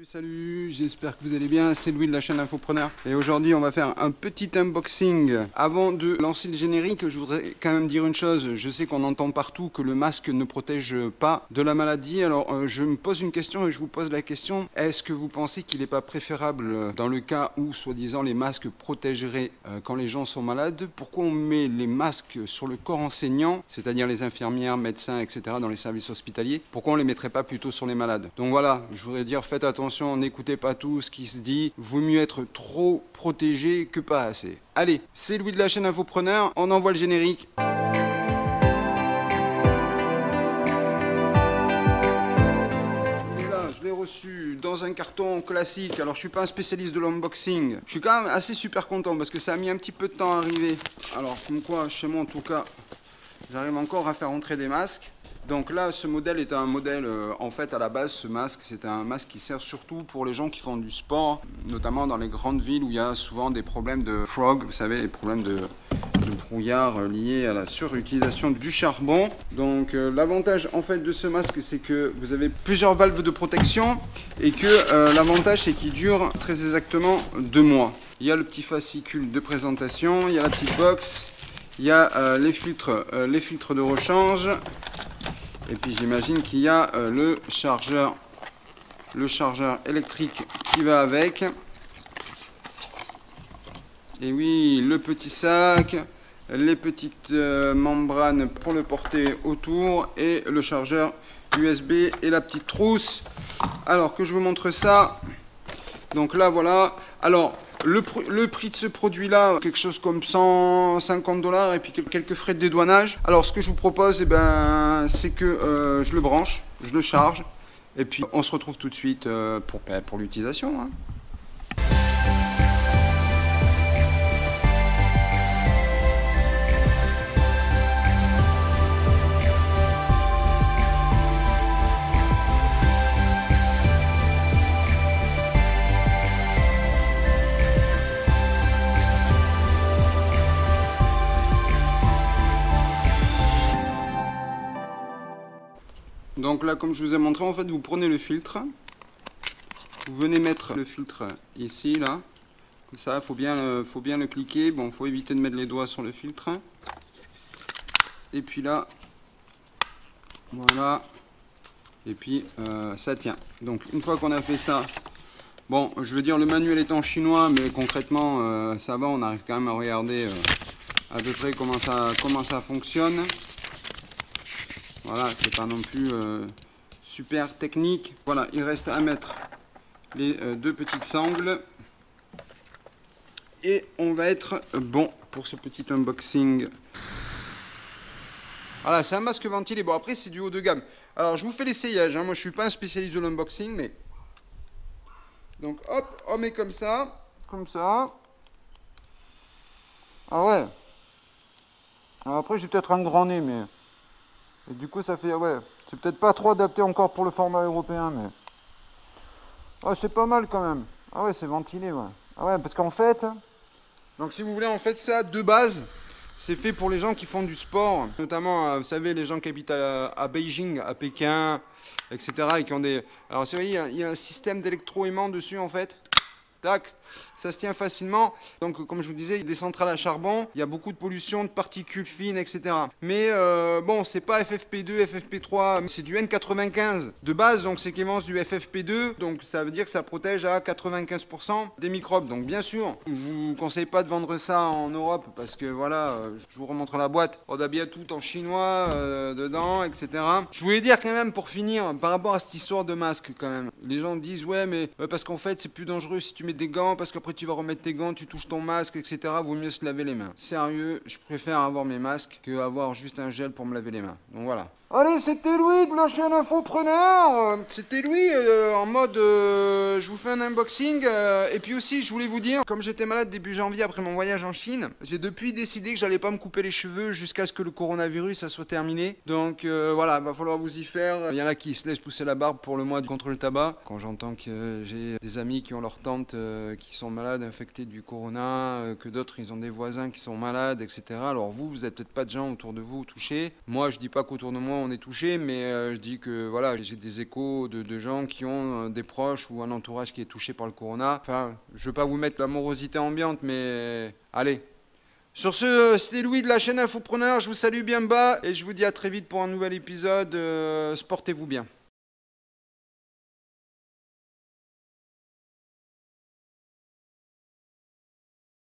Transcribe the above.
Salut, j'espère que vous allez bien, c'est Louis de la chaîne Infopreneur et aujourd'hui on va faire un petit unboxing. Avant de lancer le générique, je voudrais quand même dire une chose, je sais qu'on entend partout que le masque ne protège pas de la maladie, alors je me pose une question et je vous pose la question, est-ce que vous pensez qu'il n'est pas préférable dans le cas où soi-disant les masques protégeraient quand les gens sont malades, pourquoi on met les masques sur le corps enseignant, c'est-à-dire les infirmières, médecins, etc. dans les services hospitaliers, pourquoi on ne les mettrait pas plutôt sur les malades? Donc voilà, je voudrais dire, faites attention, n'écoutez pas tout ce qui se dit. Vaut mieux être trop protégé que pas assez. Allez, c'est Louis de la chaîne Infopreneur. On envoie le générique. Je l'ai reçu dans un carton classique. Alors je suis pas un spécialiste de l'unboxing. Je suis quand même assez super content parce que ça a mis un petit peu de temps à arriver. Alors comme quoi, chez moi en tout cas, j'arrive encore à faire entrer des masques. Donc là, ce modèle est un modèle, en fait, à la base, ce masque, c'est un masque qui sert surtout pour les gens qui font du sport, notamment dans les grandes villes où il y a souvent des problèmes de fog, vous savez, les problèmes de brouillard liés à la surutilisation du charbon. Donc l'avantage, en fait, de ce masque, c'est que vous avez plusieurs valves de protection et que l'avantage, c'est qu'il dure très exactement 2 mois. Il y a le petit fascicule de présentation, il y a la petite box, il y a les filtres de rechange. Et puis j'imagine qu'il y a le chargeur électrique qui va avec. Et oui, le petit sac, les petites membranes pour le porter autour et le chargeur USB et la petite trousse. Alors que je vous montre ça. Donc là voilà. Alors le prix de ce produit-là, quelque chose comme 150 $ et puis quelques frais de dédouanage. Alors ce que je vous propose, c'est que je le branche, je le charge et puis on se retrouve tout de suite pour l'utilisation. Hein. Donc là, comme je vous ai montré, en fait, vous prenez le filtre, vous venez mettre le filtre ici, là, comme ça, faut bien le cliquer. Bon, faut éviter de mettre les doigts sur le filtre. Et puis là, voilà, et puis ça tient. Donc une fois qu'on a fait ça, bon, je veux dire, le manuel est en chinois, mais concrètement, ça va, on arrive quand même à regarder à peu près comment ça fonctionne. Voilà, c'est pas non plus super technique. Voilà, il reste à mettre les deux petites sangles. Et on va être bon pour ce petit unboxing. Voilà, c'est un masque ventilé. Bon, après, c'est du haut de gamme. Alors, je vous fais l'essayage. Hein. Moi, je suis pas un spécialiste de l'unboxing, mais... Donc, hop, on met comme ça. Comme ça. Ah ouais. Alors après, j'ai peut-être un grand nez, mais... Et du coup, ça fait, ouais, c'est peut-être pas trop adapté encore pour le format européen, mais... Ah, c'est pas mal quand même. Ah ouais, c'est ventilé, ouais. Ah ouais, parce qu'en fait... Donc si vous voulez, en fait, ça, de base, c'est fait pour les gens qui font du sport. Notamment, vous savez, les gens qui habitent à Beijing, à Pékin, etc. Et qui ont des... Alors, vous voyez, il y a un système d'électro-aimant dessus, en fait. Tac, ça se tient facilement. Donc comme je vous disais, il y a des centrales à charbon, il y a beaucoup de pollution, de particules fines, etc. Mais bon, c'est pas FFP2, FFP3, c'est du N95 de base, donc c'est Clémence du FFP2, donc ça veut dire que ça protège à 95% des microbes. Donc bien sûr, je vous conseille pas de vendre ça en Europe, parce que voilà, je vous remontre la boîte, on a bien tout en chinois dedans, etc. Je voulais dire quand même, pour finir, par rapport à cette histoire de masque quand même, les gens disent ouais, mais parce qu'en fait c'est plus dangereux si tu mets des gants, parce qu'après tu vas remettre tes gants, tu touches ton masque, etc. Vaut mieux se laver les mains. Sérieux, je préfère avoir mes masques que avoir juste un gel pour me laver les mains. Donc voilà. Allez, c'était Louis de la chaîne Infopreneur. C'était Louis en mode je vous fais un unboxing. Et puis aussi, je voulais vous dire, comme j'étais malade début janvier après mon voyage en Chine, j'ai depuis décidé que j'allais pas me couper les cheveux jusqu'à ce que le coronavirus ça soit terminé. Donc voilà, va falloir vous y faire. Il y en a qui se laissent pousser la barbe pour le mois contre le tabac. Quand j'entends que j'ai des amis qui ont leur tante qui sont malades, infectés du corona, que d'autres ils ont des voisins qui sont malades, etc. Alors vous êtes peut-être pas de gens autour de vous touchés. Moi, je dis pas qu'autour de moi on est touché, mais je dis que voilà, j'ai des échos de gens qui ont des proches ou un entourage qui est touché par le corona. Enfin, je veux pas vous mettre la morosité ambiante, mais allez. Sur ce, c'était Louis de la chaîne Infopreneur, je vous salue bien bas et je vous dis à très vite pour un nouvel épisode. Sportez-vous bien.